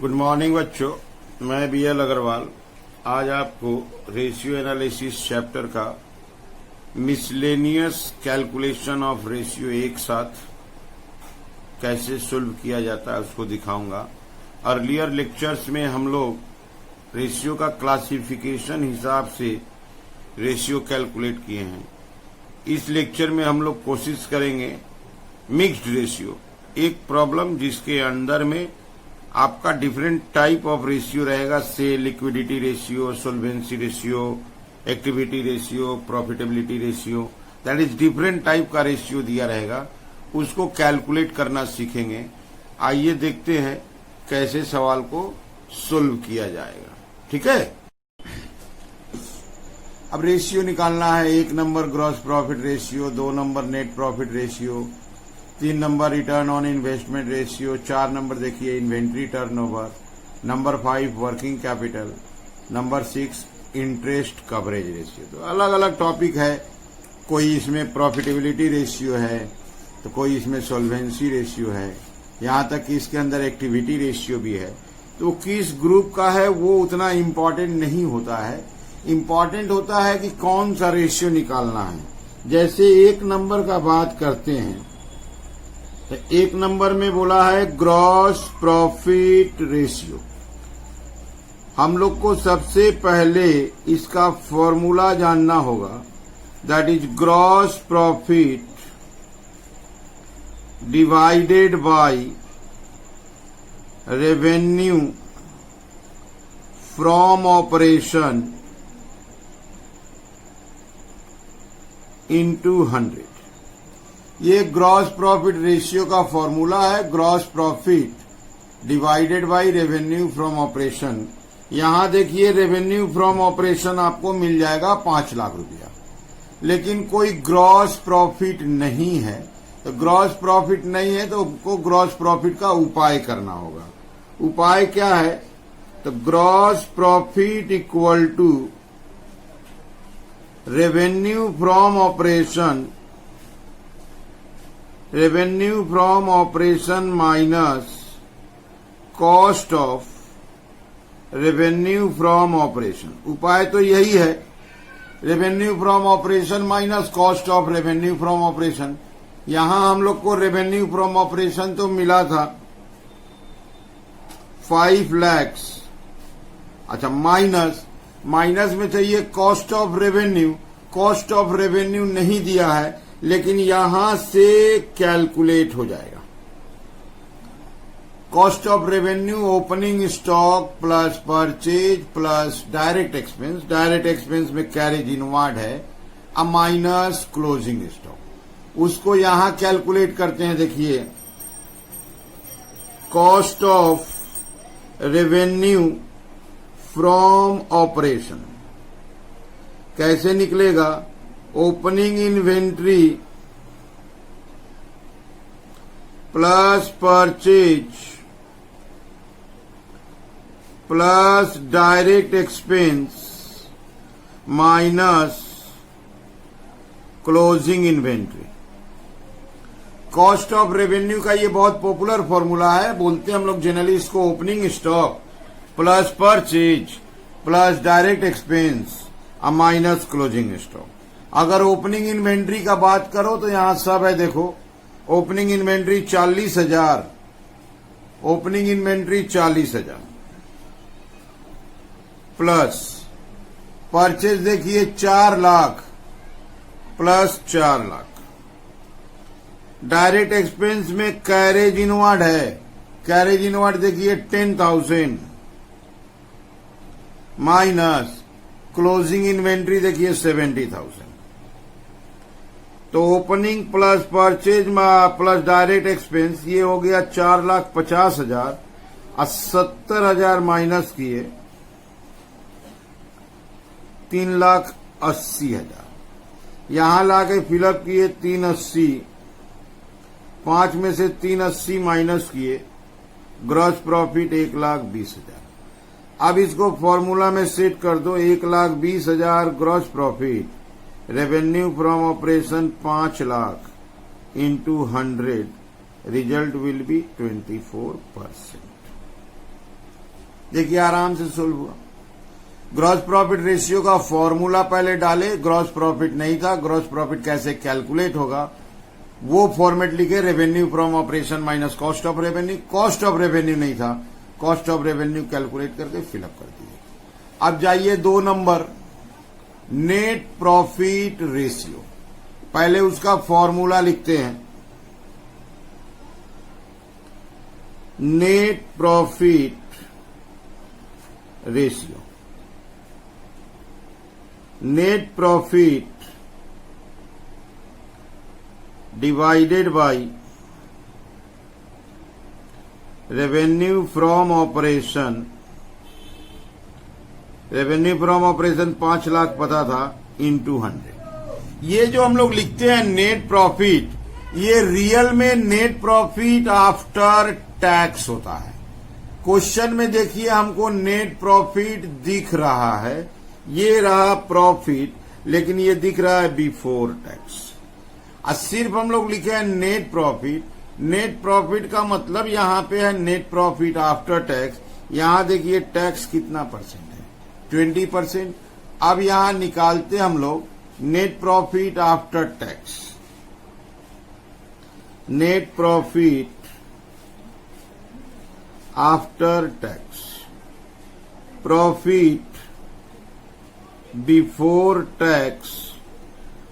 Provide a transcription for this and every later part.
Good morning बच्चों, मैं BL Agarwal आज आपको रेशियो एनालिसिस चैप्टर का मिसलेनियस कैलकुलेशन ऑफ रेशियो एक साथ कैसे सोल्व किया जाता है उसको दिखाऊंगा। अर्लियर लेक्चर्स में हम लोग रेशियो का क्लासिफिकेशन हिसाब से रेशियो कैलकुलेट किए हैं। इस लेक्चर में हम लोग कोशिश करेंगे मिक्स्ड रेशियो, एक प्रॉब्लम जिसके अंदर में आपका डिफरेंट टाइप ऑफ रेशियो रहेगा, से liquidity ratio, solvency ratio, activity ratio, profitability ratio, that is different type का रेशियो दिया रहेगा, उसको कैलकुलेट करना सीखेंगे। आइए देखते हैं कैसे सवाल को सोल्व किया जाएगा। ठीक है, अब रेशियो निकालना है। 1 number gross profit ratio, 2 number net profit ratio, 3 number return on investment ratio, 4 number देखिए inventory turnover, number 5 working capital, number 6 interest coverage ratio. तो अलग अलग टॉपिक है, कोई इसमें प्रॉफिटेबिलिटी रेशियो है तो कोई इसमें सॉल्वेंसी रेशियो है, यहाँ तक कि इसके अंदर एक्टिविटी रेशियो भी है। तो किस ग्रुप का है वो उतना इम्पोर्टेंट नहीं होता है, इम्पोर्टेंट होता है कि कौन सा रेशियो निकालना है। जैसे 1 नंबर का बात करते हैं तो 1 नंबर में बोला है ग्रॉस प्रॉफिट रेशियो। हम लोग को सबसे पहले इसका फॉर्मूला जानना होगा, that is gross profit divided by revenue from operation into 100। ये ग्रॉस प्रॉफिट रेशियो का फॉर्मूला है, gross profit divided by revenue from operation. यहां देखिए रेवेन्यू फ्रॉम ऑपरेशन आपको मिल जाएगा 5 लाख रुपया, लेकिन कोई ग्रॉस प्रॉफिट नहीं है। तो ग्रॉस प्रॉफिट नहीं है तो आपको ग्रॉस प्रॉफिट का उपाय करना होगा। उपाय क्या है? तो gross profit equal to revenue from operation minus cost of revenue from operation. उपाय तो यही है, revenue from operation minus cost of revenue from operation. यहां हम लोग को रेवेन्यू फ्रॉम ऑपरेशन तो मिला था 5 लाख, अच्छा माइनस में चाहिए cost of revenue. Cost of revenue नहीं दिया है, लेकिन यहां से कैलकुलेट हो जाएगा। Cost of revenue opening stock plus purchase plus direct expense, direct expense में कैरेज इनवर्ड है, अब माइनस क्लोजिंग स्टॉक, उसको यहां कैलकुलेट करते हैं। देखिए cost of revenue from operation कैसे निकलेगा? Opening inventory plus purchase plus direct expense minus closing inventory. Cost of revenue का ये बहुत पॉपुलर फॉर्मूला है, बोलते हैं हम लोग जनरली इसको opening stock plus purchase plus direct expense minus closing stock. अगर ओपनिंग इन्वेंट्री का बात करो तो यहां सब है, देखो opening inventory 40,000, opening inventory 40,000 plus purchase देखिए 4 lakh plus 4 lakh. Direct expense में कैरेज इनवर्ड है, कैरेज इनवर्ड देखिए 10,000 माइनस क्लोजिंग इन्वेंट्री देखिए 70,000। तो opening plus purchase plus direct expense ये हो गया 4,50,000 और 70,000 माइनस किए 3,80,000। यहां लाके फिलअप किए 380, 5 में से 380 माइनस किए, ग्रॉस प्रॉफिट 1,20,000। अब इसको फॉर्मूला में सेट कर दो, 1,20,000 gross profit, revenue from operation 5 lakh into 100, result will be 24%। देखिए आराम से सोल्व हुआ। ग्रॉस प्रॉफिट रेशियो का फॉर्मूला पहले डाले, ग्रॉस प्रॉफिट नहीं था, ग्रॉस प्रॉफिट कैसे कैलकुलेट होगा वो फॉर्मेट लिखे, revenue from operation minus cost of revenue. Cost of revenue नहीं था, कॉस्ट ऑफ रेवेन्यू कैलकुलेट करके फिलअप कर दिए। अब जाइए 2 नंबर, नेट प्रॉफिट रेशियो। पहले उसका फॉर्मूला लिखते हैं, net profit ratio. Net profit divided by revenue from operation. Revenue from operation 5 lakh पता था, इंटू 100। ये जो हम लोग लिखते हैं नेट प्रॉफिट, ये रियल में नेट प्रॉफिट आफ्टर टैक्स होता है। क्वेश्चन में देखिए हमको नेट प्रॉफिट दिख रहा है, ये रहा प्रॉफिट, लेकिन ये दिख रहा है बिफोर टैक्स। और सिर्फ हम लोग लिखे हैं नेट प्रॉफिट। नेट प्रॉफिट का मतलब यहां पे है नेट प्रॉफिट आफ्टर टैक्स। यहां देखिए टैक्स कितना परसेंट है, 20%। अब यहां निकालते हम लोग net profit after tax. Net profit after tax, profit before tax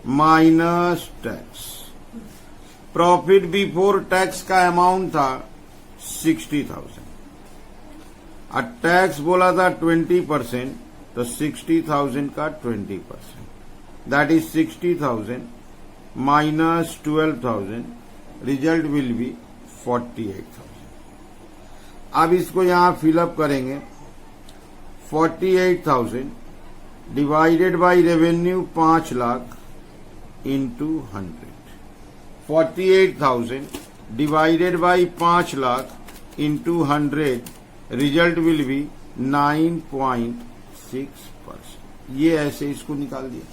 minus tax. Profit before tax का अमाउंट था 60,000 और टैक्स बोला था 20%, तो 60,000 का 20%, that is 60,000 minus 12,000, result will be 48,000। अब इसको यहां फिलअप करेंगे, 48,000 divided by revenue 5 lakh into 100। 48,000 divided by 5 lakh into 100, result will be 9.6%। ये ऐसे इसको निकाल दिया।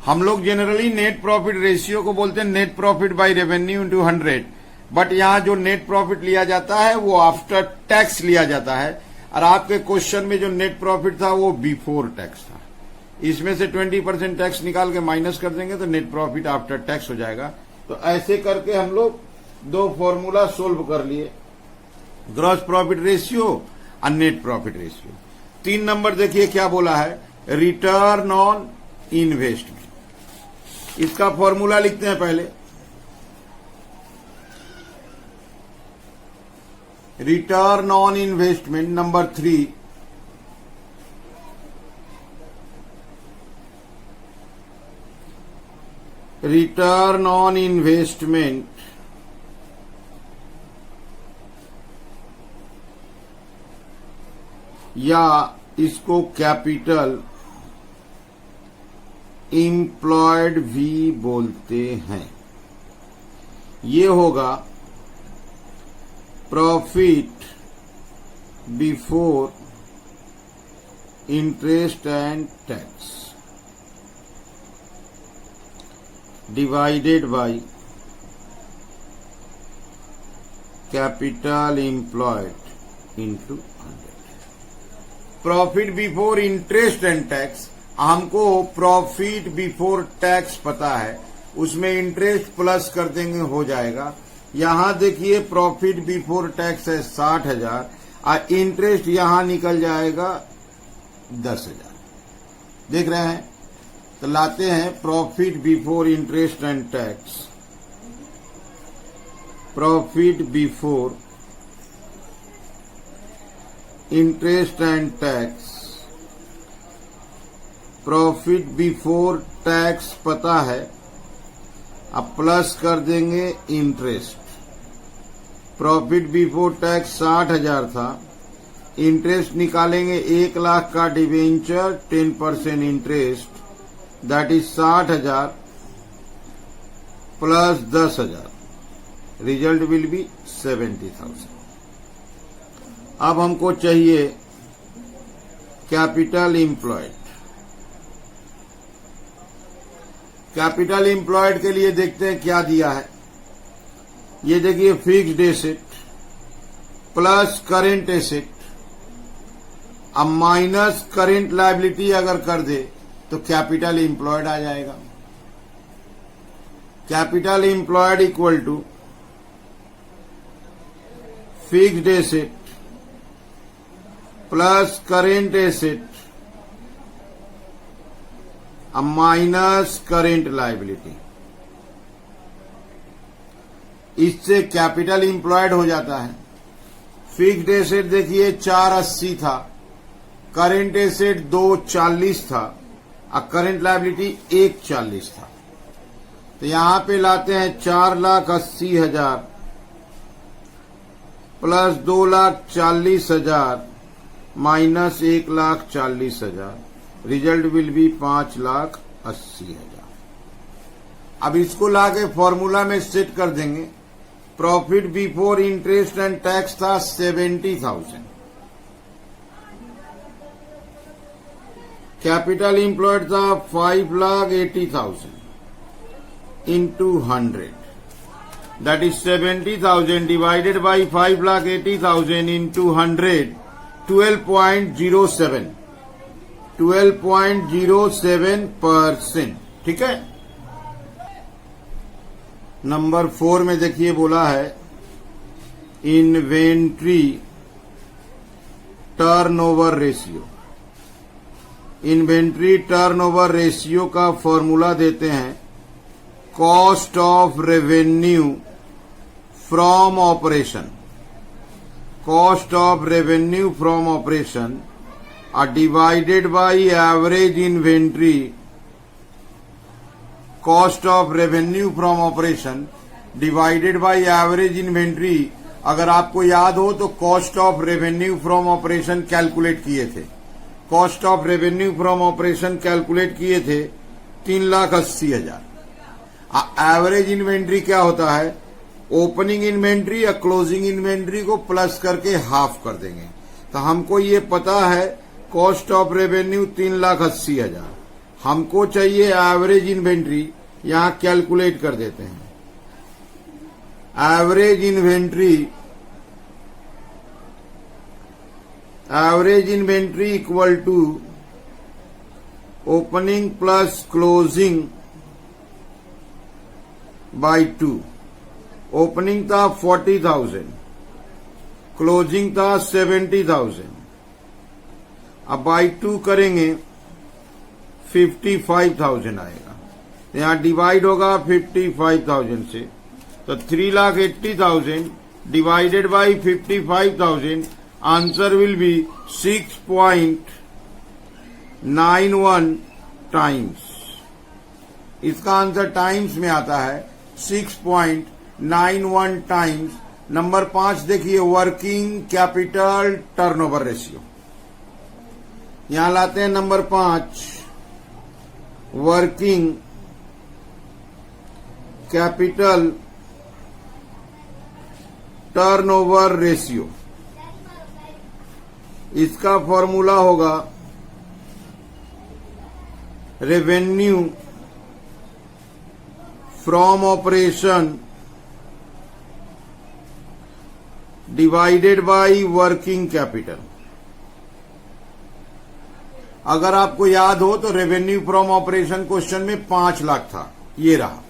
हम लोग जनरली नेट प्रॉफिट रेशियो को बोलते हैं net profit by revenue into 100, but यहां जो नेट प्रॉफिट लिया जाता है वो आफ्टर टैक्स लिया जाता है, और आपके क्वेश्चन में जो नेट प्रॉफिट था वो बिफोर टैक्स था। इसमें से 20% टैक्स निकाल के माइनस कर देंगे तो नेट प्रॉफिट आफ्टर टैक्स हो जाएगा। तो ऐसे करके हम लोग 2 फॉर्मूला सोल्व कर लिए, ग्रॉस प्रॉफिट रेशियो और नेट प्रॉफिट रेशियो। 3 नंबर देखिए क्या बोला है, रिटर्न ऑन इन्वेस्टमेंट। इसका फॉर्मूला लिखते हैं पहले, return on investment number 3, return on investment या इसको कैपिटल एम्प्लॉयड भी बोलते हैं। ये होगा profit before interest and tax divided by capital employed into 100। Profit before interest and tax, हमको प्रॉफिट बिफोर टैक्स पता है, उसमें इंटरेस्ट प्लस कर देंगे हो जाएगा। यहां देखिए प्रॉफिट बिफोर टैक्स है 60,000 और इंटरेस्ट यहां निकल जाएगा 10,000। देख रहे हैं, तो लाते हैं profit before interest and tax, profit before interest and tax, profit before tax पता है, अब प्लस कर देंगे इंटरेस्ट। प्रॉफिट बिफोर टैक्स 60,000 था, इंटरेस्ट निकालेंगे 1 लाख का debenture, 10% interest, that is 60,000 plus 10,000, result will be 70,000। अब हमको चाहिए कैपिटल एम्प्लॉयड। कैपिटल एम्प्लॉयड के लिए देखते हैं क्या दिया है। ये देखिए fixed asset plus current asset अब माइनस करेंट लायबिलिटी अगर कर दे तो कैपिटल एम्प्लॉयड आ जाएगा। Capital employed equal to fixed asset plus current asset minus current liability. इससे कैपिटल एम्प्लॉयड हो जाता है। फिक्स्ड एसेट देखिए 480 था, करेंट एसेट 240 था और करेंट लायबिलिटी 140 था। तो यहां पे लाते हैं 4,80,000 plus 2,40,000 minus 1,40,000, result will be 5,80,000। अब इसको लाके फॉर्मूला में सेट कर देंगे। Profit before interest and tax था 70,000, कैपिटल एम्प्लॉयड था 5,80,000 into 100, that is 70,000 divided by 5,80,000 into 100, 12.07, 12.07%। ठीक है। नंबर 4 में देखिए बोला है inventory turnover ratio. Inventory turnover ratio का फॉर्मूला देते हैं cost of revenue from operation. Cost of revenue from operation are divided by average inventory। cost of revenue from operation divided by average inventory। अगर आपको याद हो तो cost of revenue from operation calculate किए थे। cost of revenue from operation calculate किए थे 3,80,000। Average inventory क्या होता है? ओपनिंग इन्वेंट्री या क्लोजिंग इन्वेंट्री को प्लस करके हाफ कर देंगे। तो हमको ये पता है कॉस्ट ऑफ रेवेन्यू 3,80,000, हमको चाहिए एवरेज इन्वेंट्री, यहां कैलकुलेट कर देते हैं। Average inventory equal to opening plus closing by 2। Opening था 40,000, क्लोजिंग था 70,000। अब बाई 2 करेंगे 55,000 आएगा। यहां डिवाइड होगा 55,000 से, तो 3,80,000 divided by 55,000, answer will be 6.91 times. इसका आंसर टाइम्स में आता है 6.91 टाइम्स। नंबर 5 देखिए वर्किंग कैपिटल टर्नओवर रेशियो। यहां लाते हैं number 5 working capital turnover ratio. इसका फॉर्मूला होगा revenue from operation divided by working capital. अगर आपको याद हो तो रेवेन्यू फ्रॉम ऑपरेशन क्वेश्चन में 5 लाख था, ये रहा।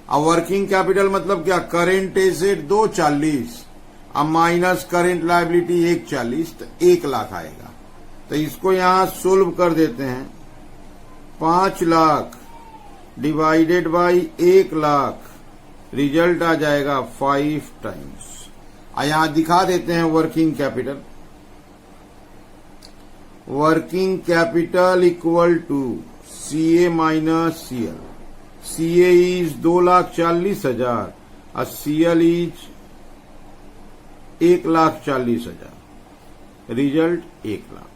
अब वर्किंग कैपिटल मतलब क्या? करेंट एसेट 240 अब माइनस करेंट लायबिलिटी 140, तो 1 लाख आएगा। तो इसको यहां सोल्व कर देते हैं। 5 lakh divided by 1 lakh, result आ जाएगा 5 टाइम्स। यहां दिखा देते हैं working capital. Working capital equal to CA minus CL। CA is 2,40,000 और CL इज 1,40,000, रिजल्ट 1 लाख।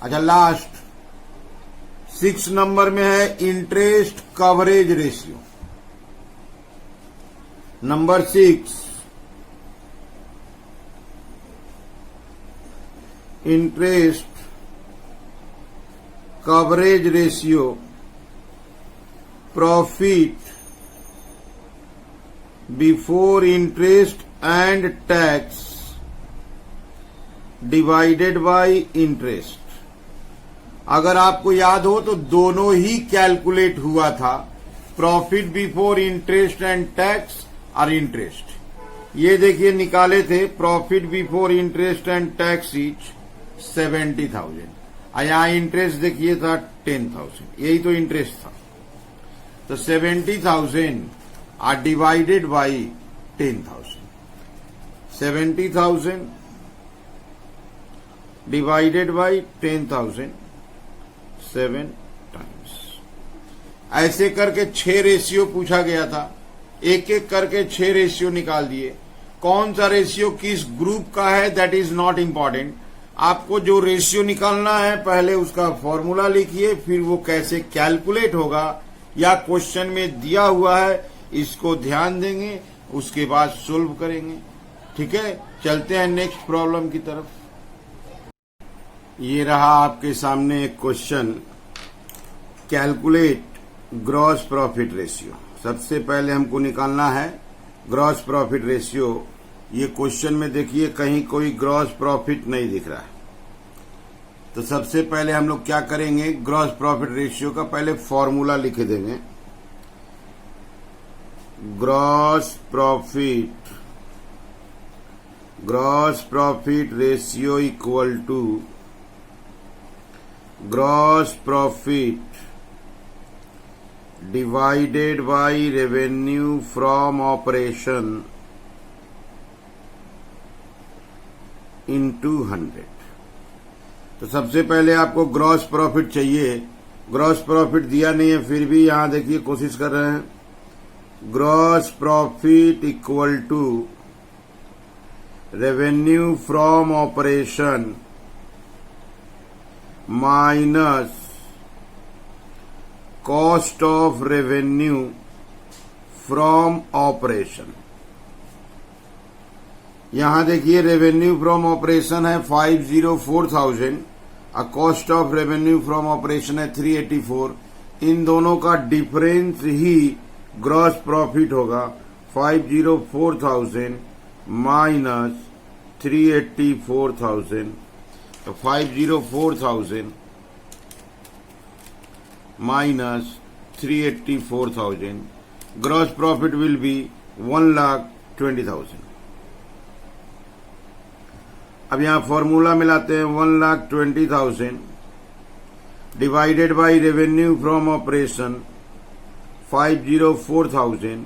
अच्छा, लास्ट 6 नंबर में है interest coverage ratio. Number 6 interest coverage ratio profit before interest and tax divided by interest. अगर आपको याद हो तो दोनों ही कैलकुलेट हुआ था, profit before interest and tax और इंटरेस्ट। ये देखिए निकाले थे, profit before interest and tax is 70,000 और यहां इंटरेस्ट देखिए था 10,000, यही तो इंटरेस्ट था। तो 70,000 are divided by 10,000, 70,000 divided by 10,000 7 times. ऐसे करके 6 रेशियो पूछा गया था, एक एक करके 6 रेशियो निकाल दिए। कौन सा रेशियो किस ग्रुप का है दैट इज नॉट इंपॉर्टेंट, आपको जो रेशियो निकालना है पहले उसका फॉर्मूला लिखिए, फिर वो कैसे कैलकुलेट होगा या क्वेश्चन में दिया हुआ है इसको ध्यान देंगे, उसके बाद सोल्व करेंगे। ठीक है, चलते हैं नेक्स्ट प्रॉब्लम की तरफ। ये रहा आपके सामने एक question, calculate gross profit ratio. सबसे पहले हमको निकालना है ग्रॉस प्रॉफिट रेशियो। ये क्वेश्चन में देखिए कहीं कोई ग्रॉस प्रॉफिट नहीं दिख रहा है, तो सबसे पहले हम लोग क्या करेंगे, ग्रॉस प्रॉफिट रेशियो का पहले फॉर्मूला लिख देंगे। Gross profit ratio equal to gross profit divided by revenue from operation into 100। तो सबसे पहले आपको ग्रॉस प्रॉफिट चाहिए, ग्रॉस प्रॉफिट दिया नहीं है, फिर भी यहां देखिए कोशिश कर रहे हैं। Gross profit equal to revenue from operation minus cost of revenue from operation. यहां देखिए रेवेन्यू फ्रॉम ऑपरेशन है 504,000 और cost of revenue from operation है 384। इन दोनों का डिफरेंस ही ग्रॉस प्रॉफिट होगा। 504,000 माइनस 384,000, तो 504,000 minus 384,000, gross profit will be 1,20,000। अब यहां फॉर्मूला मिलाते हैं, 1,20,000 divided by revenue from operation 504,000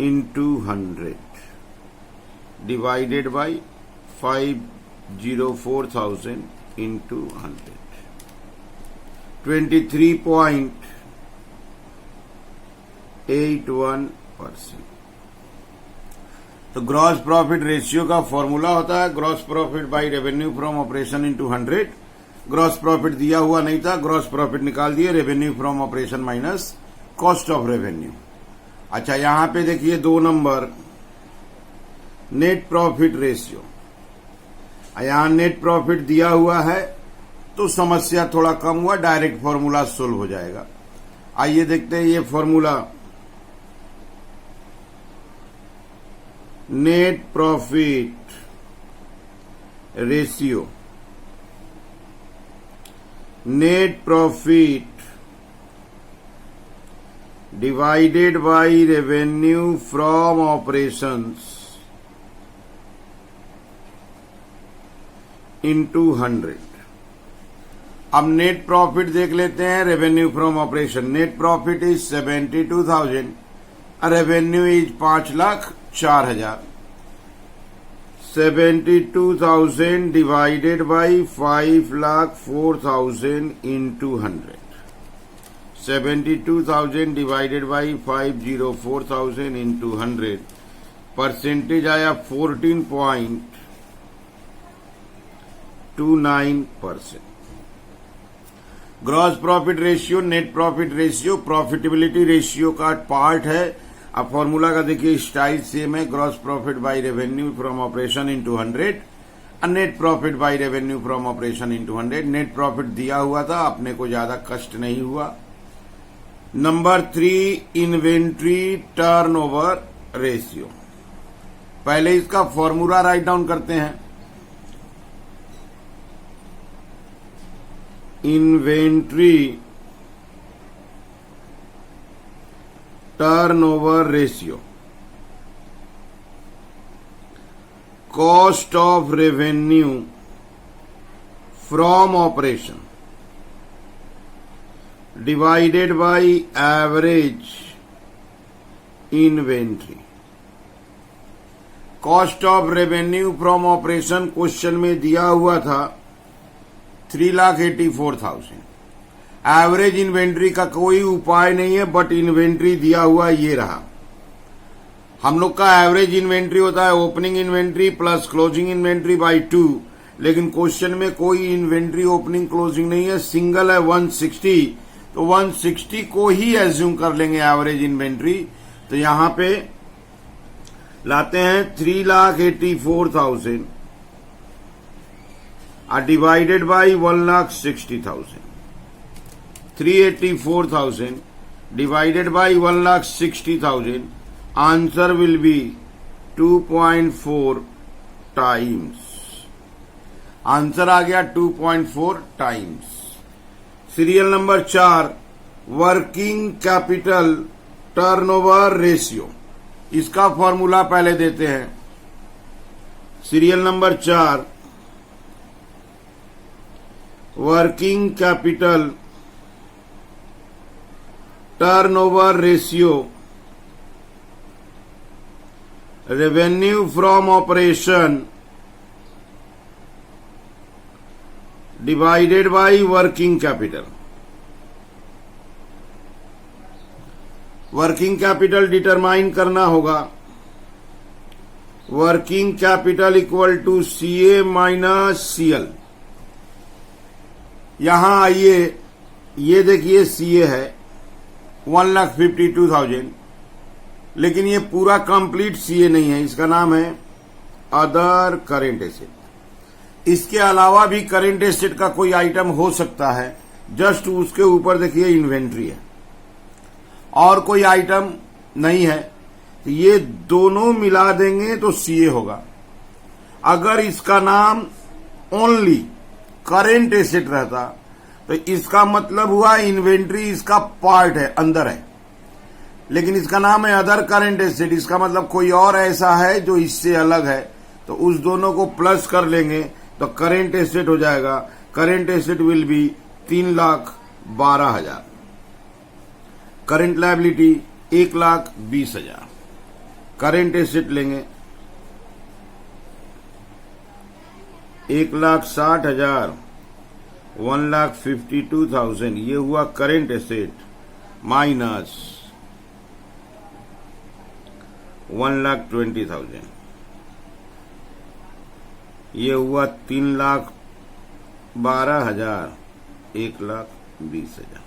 into 100 divided by 504,000 into 100, 23.81%। तो ग्रॉस प्रॉफिट रेशियो का फॉर्मूला होता है gross profit by revenue from operation into 100। Gross profit दिया हुआ नहीं था, ग्रॉस प्रॉफिट निकाल दिए, revenue from operation minus cost of revenue. अच्छा, यहां पे देखिए 2 नंबर नेट प्रॉफिट रेशियो। यहां नेट प्रॉफिट दिया हुआ है तो समस्या थोड़ा कम हुआ, डायरेक्ट फॉर्मूला सोल्व हो जाएगा। आइए देखते हैं ये formula. Net profit ratio, net profit divided by revenue from operations into 100। अब नेट प्रॉफिट देख लेते हैं, revenue from operation. Net profit is 72,000, revenue is 5,04,000। 72,000 divided by 5,04,000 into 100। 72,000 divided by 504,000 into 100, percentage आया 14.29%। Gross profit ratio, net profit ratio profitability ratio का part है। अब formula का देखिए स्टाइल सेम है, gross profit by revenue from operation into 100 और net profit by revenue from operation into 100। Net profit दिया हुआ था, अपने को ज्यादा कष्ट नहीं हुआ। Number 3, inventory turnover ratio. पहले इसका फॉर्मूला राइट डाउन करते हैं। Inventory turnover ratio, cost of revenue from operation divided by average inventory. Cost of revenue from operation question में दिया हुआ था 3,84,000। एवरेज इन्वेंट्री का कोई उपाय नहीं है, बट इन्वेंट्री दिया हुआ ये रहा। हम लोग का एवरेज इन्वेंट्री होता है opening inventory plus closing inventory by 2, लेकिन क्वेश्चन में कोई इन्वेंट्री ओपनिंग क्लोजिंग नहीं है, सिंगल है 160, तो 160 को ही एज्यूम कर लेंगे एवरेज इन्वेंट्री। तो यहां पे लाते हैं 3,84,000 divided by 1,60,000। 384,000 divided by 1,60,000, answer will be 2.4 times। Answer आ गया 2.4 times. Serial number 4, working capital turnover ratio. इसका फॉर्मूला पहले देते हैं। Serial number 4, working capital turnover ratio revenue from operation divided by working capital. Working capital determine करना होगा। Working capital equal to CA minus CL। यहां आइए, ये देखिए CA है 1,52,000, लेकिन ये पूरा कंप्लीट CA नहीं है, इसका नाम है अदर करेंट एसेट। इसके अलावा भी करेंट एसेट का कोई आइटम हो सकता है, जस्ट उसके ऊपर देखिए इन्वेंट्री है और कोई आइटम नहीं है, तो ये दोनों मिला देंगे तो CA होगा। अगर इसका नाम ओनली करेंट एसेट रहता तो इसका मतलब हुआ इन्वेंट्री इसका पार्ट है, अंदर है, लेकिन इसका नाम है अदर करेंट एसेट, इसका मतलब कोई और ऐसा है जो इससे अलग है, तो उस दोनों को प्लस कर लेंगे तो करेंट एसेट हो जाएगा। Current asset will be 3,12,000। Current liability 1,20,000। Current asset लेंगे 1,60,000, 1,52,000, ये हुआ करेंट एसेट, माइनस 1,20,000, ये हुआ 3,12,000, 1,20,000।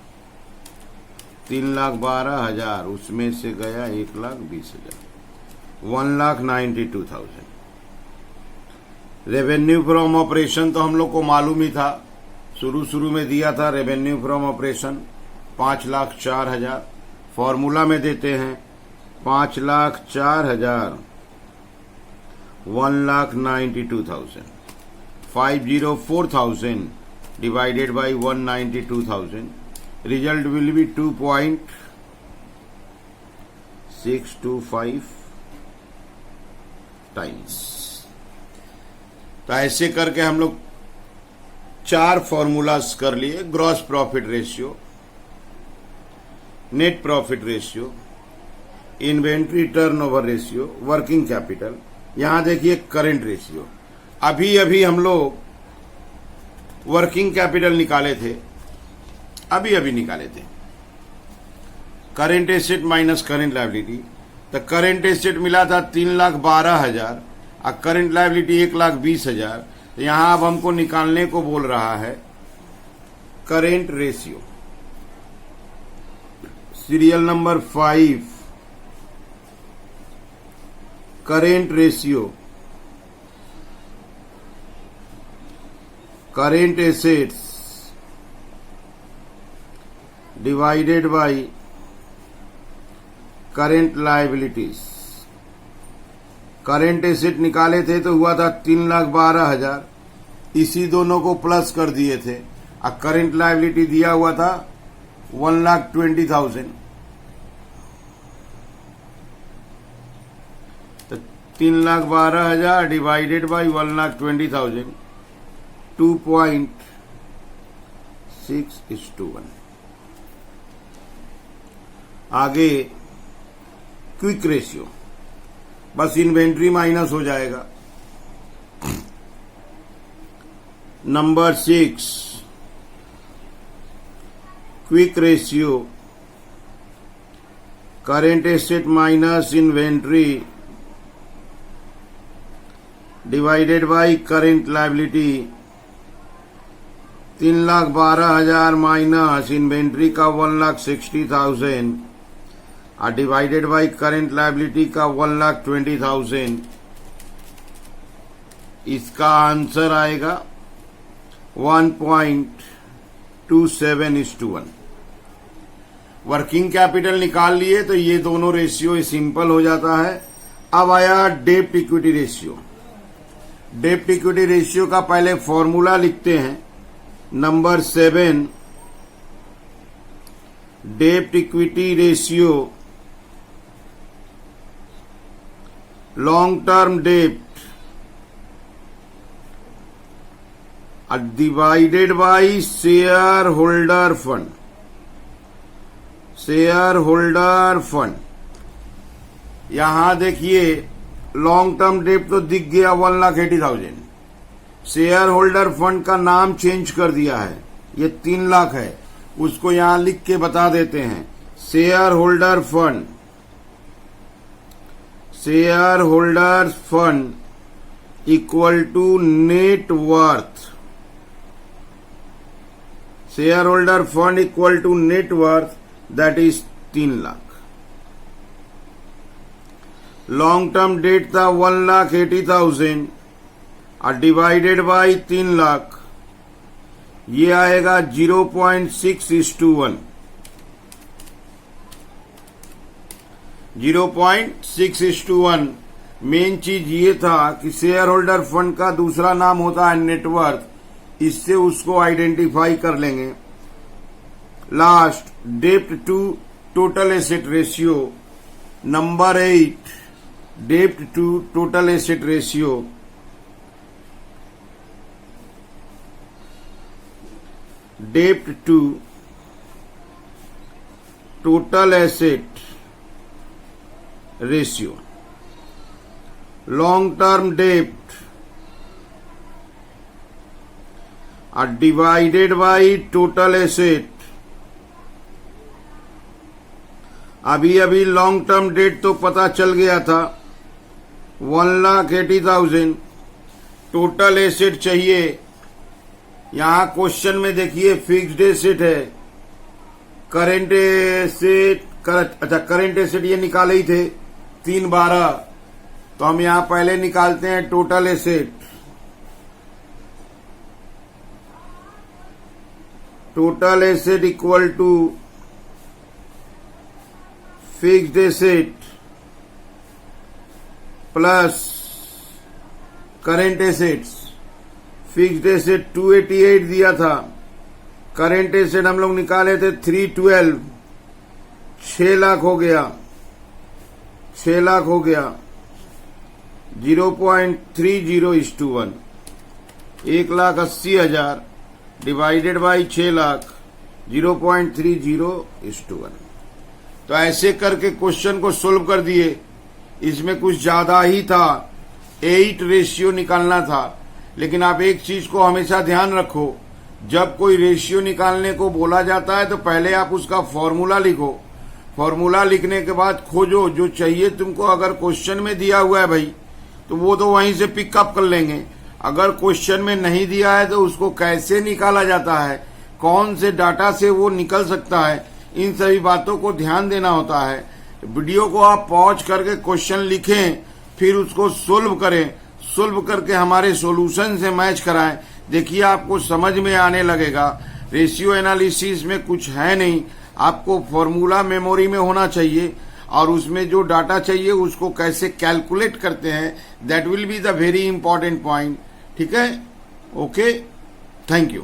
3,12,000 उसमें से गया 1,20,000, 1,92,000। रेवेन्यू फ्रॉम ऑपरेशन तो हम लोग को मालूम ही था, शुरू में दिया था रेवेन्यू फ्रॉम ऑपरेशन 5,04,000। फॉर्मूला में देते हैं 5,04,000 1,92,000, 504,000 divided by 192,000, result will be 2.625 times। तो ऐसे करके हम लोग 4 फॉर्मूलास कर लिए। Gross profit ratio, net profit ratio, inventory turnover ratio, working capital. यहां देखिए करंट रेशियो। अभी हम लोग वर्किंग कैपिटल निकाले थे, अभी निकाले थे। Current asset minus current liability, तो करंट एसेट मिला था 3,12,000 और करंट लायबिलिटी 1,20,000। तो यहां अब हमको निकालने को बोल रहा है current ratio. Serial number 5, current ratio, current assets divided by current liabilities. Current asset निकाले थे तो हुआ था 3,12,000, इसी दोनों को प्लस कर दिए थे। और करंट लायबिलिटी दिया हुआ था 1,20,000। तो 3,12,000 डिवाइडेड बाई 1,20,000, 2.6:1। आगे क्विक रेशियो, बस इन्वेंट्री माइनस हो जाएगा। Number 6, quick ratio, current asset minus inventory divided by current liability. 3,12,000 minus inventory का 1,60,000 और डिवाइडेड बाई करेंट लायबिलिटी का 1,20,000। इसका आंसर आएगा 1.27:1। वर्किंग कैपिटल निकाल लिए तो ये दोनों रेशियो सिंपल हो जाता है। अब आया डेब्ट इक्विटी रेशियो। डेब्ट इक्विटी रेशियो का पहले फॉर्मूला लिखते हैं। नंबर 7, डेब्ट इक्विटी रेशियो, लॉन्ग टर्म डेब्ट divided by share holder fund. Share holder fund, यहां देखिए लॉन्ग टर्म डेब्ट तो दिख गया 1,80,000। शेयर होल्डर फंड का नाम चेंज कर दिया है, ये 3 लाख है, उसको यहां लिख के बता देते हैं। Share holder fund, share holder fund equal to net worth. Share holder fund equal to net worth, that is 3 lakh. Long term debt था 1,80,000 और डिवाइडेड बाई 3 लाख, ये आएगा 0.6:1। 0.6:1। मेन चीज ये था कि शेयर होल्डर फंड का दूसरा नाम होता है नेटवर्थ, इससे उसको आइडेंटिफाई कर लेंगे। लास्ट, डेब्ट to total asset ratio. Number 8, डेब्ट टू टोटल एसेट रेशियो। डेब्ट to total asset ratio, long term डेब्ट और डिवाइडेड बाई टोटल एसेट। अभी लॉन्ग टर्म डेट तो पता चल गया था 1,80,000। टोटल एसेट चाहिए, यहां क्वेश्चन में देखिए फिक्स्ड एसेट है, करेंट एसेट करेंट एसेट ये निकाले ही थे 3,12, तो हम यहां पहले निकालते हैं total asset. Total asset equal to fixed asset plus current assets. Fixed asset 288 दिया था, करेंट एसेट हम लोग निकाले थे 312, 6 लाख हो गया, 6 लाख हो गया। 0.30:1, 1,80,000 डिवाइडेड बाई 6 लाख, 0.30:1। तो ऐसे करके क्वेश्चन को सोल्व कर दिए। इसमें कुछ ज्यादा ही था, 8 रेशियो निकालना था। लेकिन आप एक चीज को हमेशा ध्यान रखो, जब कोई रेशियो निकालने को बोला जाता है तो पहले आप उसका फॉर्मूला लिखो। फॉर्मूला लिखने के बाद खोजो जो चाहिए तुमको। अगर क्वेश्चन में दिया हुआ है भाई तो वो तो वहीं से पिकअप कर लेंगे। अगर क्वेश्चन में नहीं दिया है तो उसको कैसे निकाला जाता है, कौन से डाटा से वो निकल सकता है, इन सभी बातों को ध्यान देना होता है। वीडियो को आप पॉज करके क्वेश्चन लिखें, फिर उसको सोल्व करें, सोल्व करके हमारे सॉल्यूशन से मैच कराएं। देखिए आपको समझ में आने लगेगा। रेशियो एनालिसिस में कुछ है नहीं, आपको फॉर्मूला मेमोरी में होना चाहिए और उसमें जो डाटा चाहिए उसको कैसे कैलकुलेट करते हैं, that will be the very important point. ठीक है, ओके, थैंक यू।